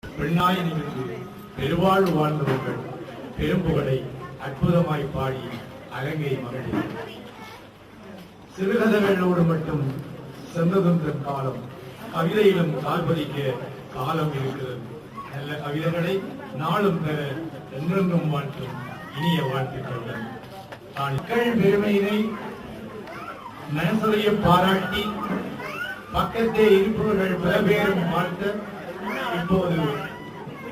பெண்ணாய் நிமிர்ந்து பெருவாழ்வு வாழ்ந்தவர்கள் பெரும்புகளை அற்புதமாய் பாடி அலங்கை மகளிர். சிறுகதைகளோடு மட்டும் சென்றதொன்ற காலம் கவிதையிலும் கால்பதிக்க காலம் இருக்கிறது. நல்ல கவிதைகளை நாளும் பெற என்றென்றும் வாழ்த்தும் இனிய வாழ்த்துக்கள். மக்கள் பெருமையினை மனசுடைய பாராட்டி பக்கத்தே இருப்பவர்கள் பல பேரும் வாழ்த்த இப்போது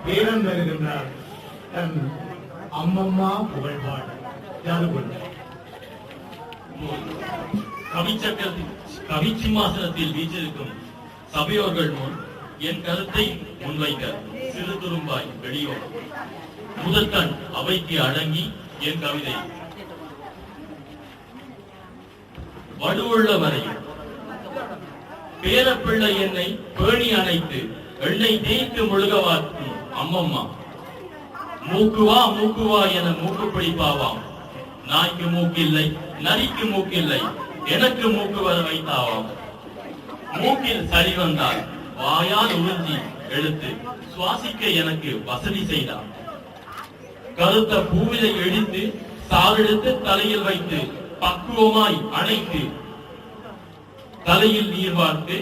பேரம் வருகின்றார் தன் அம்மம்மா புகழ்பாடு கவி சிம்மாசனத்தில் வீற்றிருக்கும் சபையோர்கள் முன் என் கருத்தை முன்வைக்க சிறு துரும்பாய் வெளியோடும் முதற்கண் அவைக்கு அடங்கி என் கவிதை வலுவுள்ள வரையும் பேரப்பிள்ளை என்னை பேணி அணைத்து எண்ணெய் தேய்த்து முழுகவாக்கும் அம்மம்மா மூக்குவா மூக்குவா என மூக்கு பிடிப்பாவாம். நாய்க்கு மூக்கில்லை நரிக்கு மூக்கில்லை எனக்கு மூக்கு வர வைத்தாவாம். மூக்கில் சரி வந்தால் வாயால் உறிஞ்சி எடுத்து சுவாசிக்க எனக்கு வசதி செய்தார். கருத்த பூவிலை எடுத்து சாரெடுத்து தலையில் வைத்து பக்குவமாய் அணைத்து தலையில் நீர் வார்த்து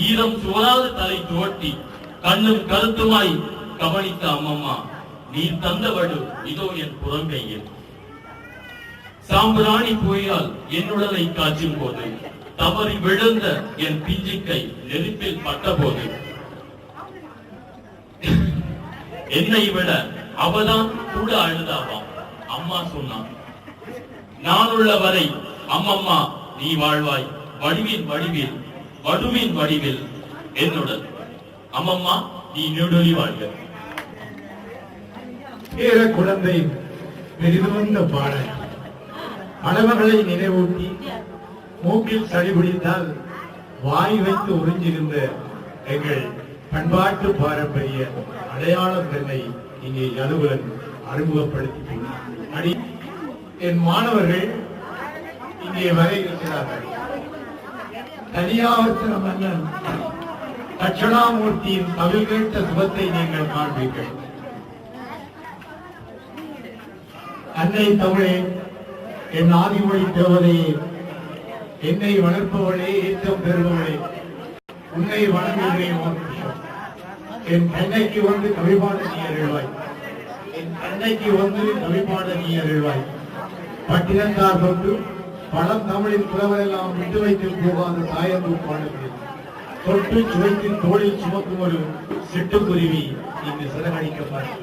ஈரம் சுவராது தலை துவட்டி கண்ணும் கருத்துமாய் கவனித்த அம்மம்மா நீர் தந்தவடு இதோ என் புறங்கையில். சாம்பிராணி புயலால் என்னுடலை காய்ச்சும் போது தவறி விழுந்த என் பிஞ்சிக்கை நெருப்பில் பட்ட போது என்னை விட அவதான் கூட அழுதாவாம். அம்மா சொன்னான், நான் உள்ள வரை அம்மம்மா நீ வாழ்வாய் வடிவின் வடிவில் வடுவின் வடிவில் என்னுடன். அம்மம்மா நீ நெடுலி வாழ்க. பேர குழந்தை பெரிதுவந்த பாடல் பலவர்களை நினைவூட்டி மூக்கில் சளி பிடித்தால் வாய் வைத்து உறிஞ்சிருந்த எங்கள் பண்பாட்டு பாரம்பரிய அடையாளம் தன்னை இங்கே யதுகுலன் அறிமுகப்படுத்தி அடி என் மாணவர்கள் இங்கே வர இருக்கிறார்கள். தனியாவர்த்தன மன்னன் தட்சணாமூர்த்தியின் தமிழ் கேட்ட சுகத்தை நீங்கள் காண்பீர்கள். அன்னை தமிழே, என் ஆதிமொழி தேவதையே, என்னை வளர்ப்பவளே, ஏற்றம் பெறுபவளே, உன்னை வணங்குகிறேன். என் கண்ணைக்கு வந்து கவிபாட நீ அருள்வாய், என் கண்ணைக்கு வந்து கவிபாட நீ அருள்வாய். பட்டினத்தார் தொட்டு பழம் தமிழின் புலவரெல்லாம் விட்டு வைத்து போகாத தாயம்பு பாடுகிறேன். தொட்டு சுவைத்து தோளில் சுமக்கும் ஒரு சிட்டுக்குருவி இங்கு சிறகடிக்கப்பட்ட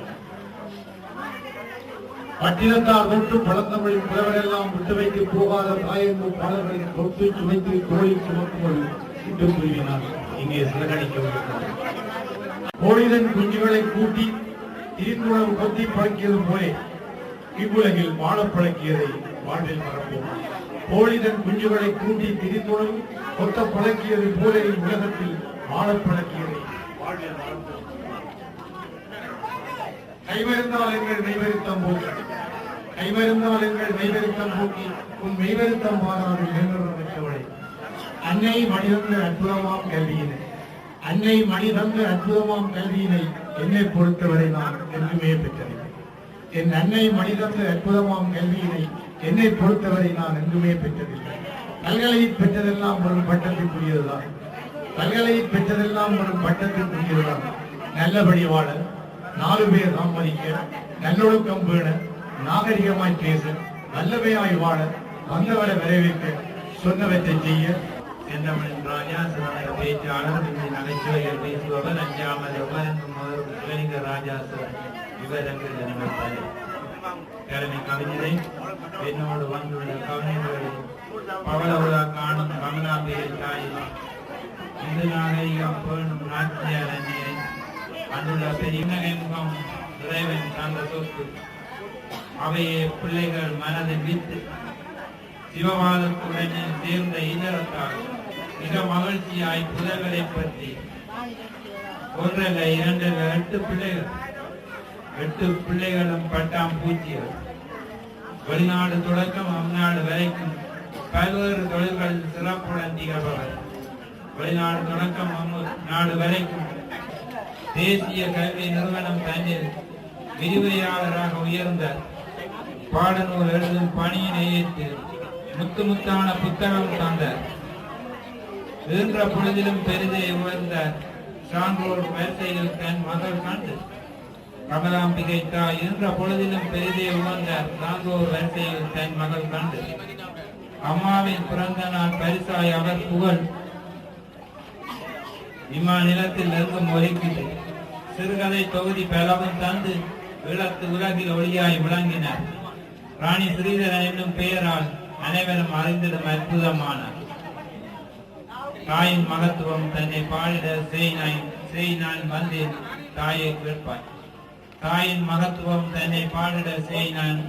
பட்டினத்தார் தொட்டு பழந்தமிழின் புலவரெல்லாம் விட்டு வைத்து போகாத தாயம்பு பாடல்களின் தொட்டு சுவைத்து தோளில் சுமக்கும் ஒரு சிட்டுக்குருவினால் இங்கே சிறகடிக்கப்பட்டது. கோழிதன் குஞ்சுகளை கூட்டி திரிந்துணவு கொத்தி பழக்கியது போலே இவ்வுலகில் வாழ பழக்கியதை வாழ்வில் மறப்போம். கோழிதன் குஞ்சுகளை கூட்டி திரிந்துணவு கொத்த பழக்கியது போல உலகத்தில் வாழ பழக்கியதை வாழ்வில் மறப்போம். கைவருந்தால் எங்கள் மெய்வருத்தம் போக்கி, கைவருந்தால் எங்கள் மெய்வருத்தம் போக்கி உன் மெய்வருத்தம் மாறாது பெற்றவளை. அன்னை மனிதந்த அற்புதமாம் கல்வியினை, அன்னை மனிதந்த அற்புதமாம் கல்வியினை என்னை பொறுத்தவரை நான் என்றுமே பெற்றேன். என் அன்னை மனிதந்த அற்புதமாம் கல்வியினை என்னை பொறுத்தவரை நான் என்றுமே பெற்றதில்லை. பல்கலையை பெற்றதெல்லாம் ஒரு பட்டத்திற்குரியதுதான், பல்கலையை பெற்றதெல்லாம் ஒரு பட்டத்திற்குரியதுதான். நல்லபடி வாழ, 4 பேர் சம்மதிக்க, நல்லொழுக்கம் பேண, நாகரிகமாய் பேச, நல்லவையாய் வாழ, வந்தவரை வரவேற்க, சொன்னவற்றை செய்ய செந்தமிழின் ராஜா சிவனக பேச்சாளர் நகைச்சுவைகள் பேசுபவர் அஞ்சாமல் எவ்வளென்றும் முதலிங்க ராஜா விவரங்கள் நினைவப்பார். கருணை கவிஞரை என்னோடு வந்துள்ள கவிஞர்களில் பவளவுலா காணும் கமலாம்பிகை தாய், இந்து நாகரிகம் பேணும் நாட்டிய அரணியை வந்துள்ள பெரிய முகம் இறைவன் தந்த சொத்து, அவையே பிள்ளைகள் மனதில் வித்து சிவவாதத்துடன் சேர்ந்த இல்லறத்தால் மிக மகிழ்ச்சியாய் புதர்களை பற்றி ஒன்றல்ல 2 அல்ல 8 பிள்ளைகள், 8 பிள்ளைகளும் பட்டாம் பூச்சிகள். வெளிநாடு தொடக்கம் அந்நாடு வரைக்கும் பல்வேறு தொழில்களில் சிறப்புடன் திகழ்பவர். வெளிநாடு தொடக்கம் நாடு வரைக்கும் தேசிய கல்வி நிறுவனம் தன்னில் விரிவுரையாளராக உயர்ந்தார். பாடநூல் எழுதும் பணியினை ஏற்று முத்து முத்தான புத்தகம் தந்தார். ஈன்ற பொழுதிலும் பெரிதே உயர்ந்தார். சான்றோர் வரிசையில் தன் மகள் கண்டு கமலாம்பிகை தாய் ஈன்ற பொழுதிலும் பெரிதே உயர்ந்தார். சான்றோர் வரிசையில் தன் மகள் கண்டு அம்மாவின் பிறந்த நாள் பரிசாய் அவர் புகழ் இம்மாநிலத்தில் எங்கும் ஒலிக்குது. சிறுகதை தொகுதி பலவும் தந்து ஈழத்து உலகில் ஒளியாய் விளங்கினார். ராணி ஸ்ரீதரன் என்னும் பெயரால் அனைவரும் அறிந்திடும் அற்புதமானார். தாயின் மகத்துவம் தன்னை பாடிட செய் நான் வந்தேன் தாயை கேட்பாய். தாயின் மகத்துவம் தன்னை பாடிட செய் நான்